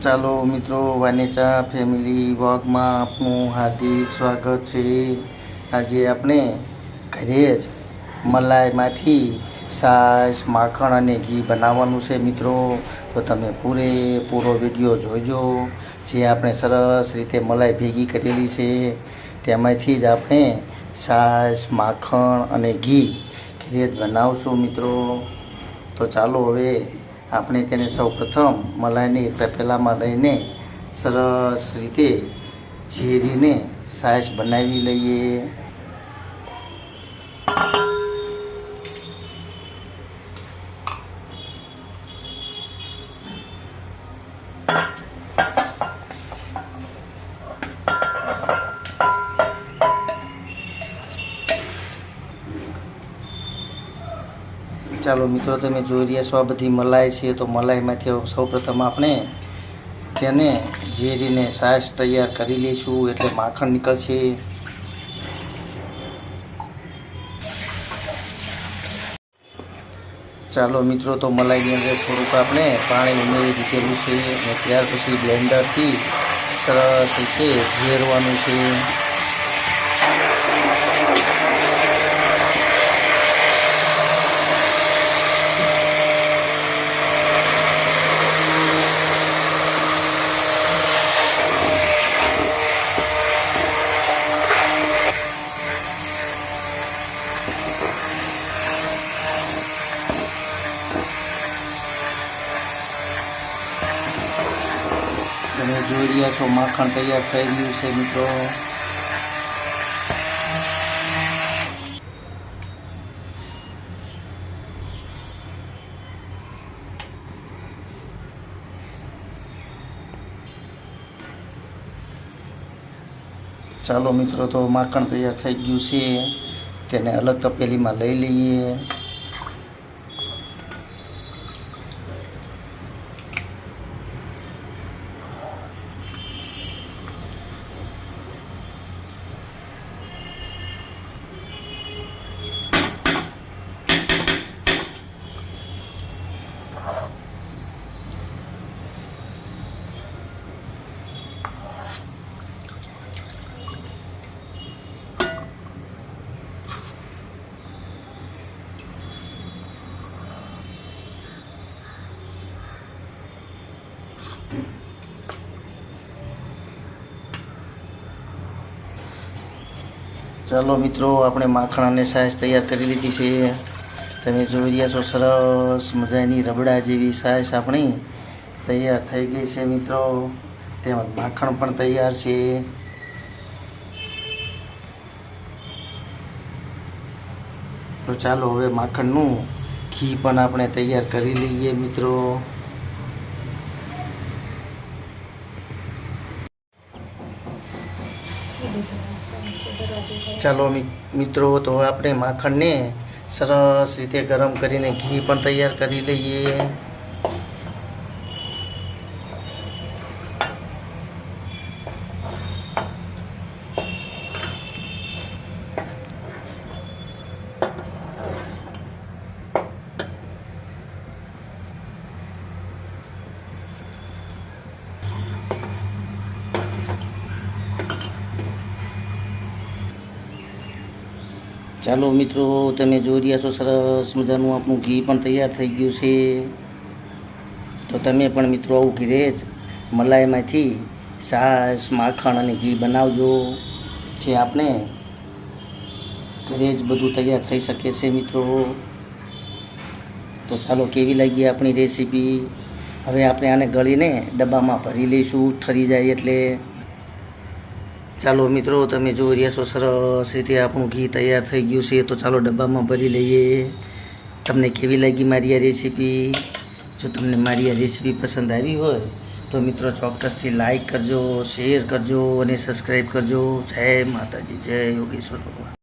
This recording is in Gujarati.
ચાલો મિત્રો, વાનેચા ફેમિલી વ્લોગમાં આપનું હાર્દિક સ્વાગત છે। આજે આપણે ઘરે જ મલાઈમાંથી છાશ, માખણ અને ઘી બનાવવાનું છે મિત્રો। તો તમે પૂરેપૂરો વિડીયો જોઈજો। જે આપણે સરસ રીતે મલાઈ ભેગી કરેલી છે તેમાંથી જ આપણે છાશ, માખણ અને ઘી ઘરે જ બનાવશું મિત્રો। તો ચાલો હવે આપણે તેને સૌપ્રથમ મલાઈને એક તપેલામાં લઈને સરસ રીતે ઝેરીને છાશ બનાવી લઈએ। ચાલો મિત્રો, તમે જોઈ રહ્યા છો આ બધી મલાઈ છે। તો મલાઈમાંથી સૌપ્રથમ આપણે તેને ઝેરીને છાશ તૈયાર કરી લઈશું, એટલે માખણ નીકળશે। ચાલો મિત્રો, તો મલાઈની અંદર થોડુંક આપણે પાણી ઉમેરી દીધેલું છે અને ત્યાર પછી બ્લેન્ડરથી સરસ રીતે ઝેરવાનું છે। તમે જોઈ રહ્યા છો માખણ તૈયાર થઈ ગયું છે મિત્રો। ચાલો મિત્રો, તો માખણ તૈયાર થઈ ગયું છે, તેને અલગ તપેલીમાં લઈ લઈએ। ચાલો મિત્રો, આપણે માખણ અને છાશ તૈયાર કરી લીધી છે। તમે જોઈ રહ્યા છો સરસ મજાની રબડા જેવી છાશ આપણી તૈયાર થઈ ગઈ છે મિત્રો। તેમજ માખણ પણ તૈયાર છે। તો ચાલો હવે માખણનું ઘી પણ આપણે તૈયાર કરી લઈએ મિત્રો। ચાલો મિત્રો, તો આપણે માખણને સરસ રીતે ગરમ કરીને ઘી પણ તૈયાર કરી લઈએ। ચાલો મિત્રો, તમે જોઈ રહ્યા છો સરસ મજાનું આપણું ઘી પણ તૈયાર થઈ ગયું છે। તો તમે પણ મિત્રો આવું ઘરે જ મલાઈમાંથી છાશ, માખણ અને ઘી બનાવજો। જે આપણે ઘરે જ બધું તૈયાર થઈ શકે છે મિત્રો। તો ચાલો, કેવી લાગી આપણી રેસીપી? હવે આપણે આને ગળીને ડબ્બામાં ભરી લઈશું ઠરી જાય એટલે। ચાલો મિત્રો, તમે જોઈ રહ્યા છો સરસ રીતે આપણું ઘી તૈયાર થઈ ગયું છે। તો ચાલો ડબ્બામાં ભરી લઈએ। તમને કેવી લાગી મારી આ રેસીપી? જો તમને મારી આ રેસીપી પસંદ આવી હોય તો મિત્રો ચોક્કસથી લાઈક કરજો, શેર કરજો અને સબસ્ક્રાઈબ કરજો। જય માતાજી, જય યોગેશ્વર ભગવાન।